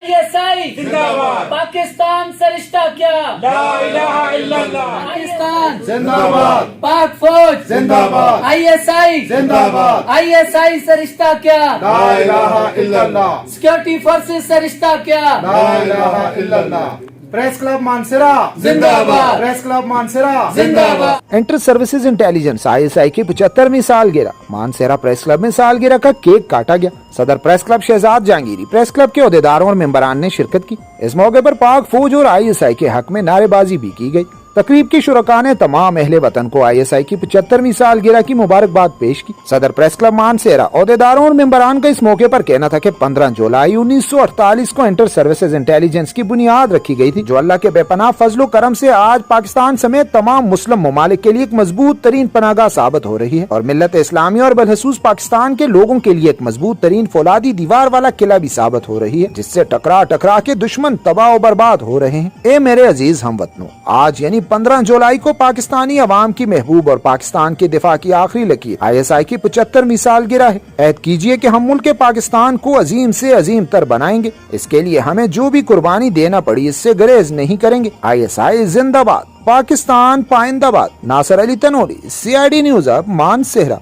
ISI जिंदाबाद। पाकिस्तान से रिश्ता क्या? ला इलाहा इल्लल्लाह। पाकिस्तान जिंदाबाद। पाक फौज जिंदाबाद। ISI जिंदाबाद। ISI से रिश्ता क्या? ला इलाहा इल्लल्लाह। सिक्योरिटी फोर्सेस से रिश्ता क्या? ला इलाहा इल्लल्लाह। प्रेस क्लब मानसरा जिंदाबाद। प्रेस क्लब मानसरा जिंदाबाद। इंटर सर्विसेज इंटेलिजेंस ISI की 75वीं सालगिरह मानसेरा प्रेस क्लब में सालगिरह का केक काटा गया। सदर press club Shahzad Jahangiri press club के ओहदेदारों और मेंबरान ने शिरकत की। इस मौके पर पाक फौज और ISI के हक में नारेबाजी भी की गई। तकरीब की शुरका ने तमाम अहले वतन को ISI की 75वीं सालगिरह की मुबारकबाद पेश की। सदर प्रेस क्लब मानसेरा ओहदेदारों और मेंबरान का इस मौके पर कहना था कि 15 जुलाई 1948 को इंटर सर्विसेज इंटेलिजेंस की बुनियाद रखी गई थी, जो अल्लाह के बेपनाह फजलो करम से आज पाकिस्तान समेत तमाम मुस्लिम ममालिक के लिए एक मजबूत तरीन पनाहगाह साबित हो रही है और मिल्लत इस्लामी और बलखसूस पाकिस्तान के लोगों के लिए एक मजबूत तरीन फौलादी दीवार वाला किला भी साबित हो रही है, जिससे टकरा टकरा के दुश्मन तबाह और बर्बाद हो रहे हैं। ए मेरे अजीज हमवतनों, आज यानी 15 जुलाई को पाकिस्तानी अवाम की महबूब और पाकिस्तान के दिफा की आखिरी लकीर ISI की 75वीं सालगिरह है। ऐद कीजिए कि हम मुल्क पाकिस्तान को अजीम से अजीम तर बनाएंगे। इसके लिए हमें जो भी कुर्बानी देना पड़ी इससे गुरेज नहीं करेंगे। ISI जिंदाबाद, पाकिस्तान पाइंदाबाद। नासिर अली तनोरी, CID न्यूज़ अब मानसेरा।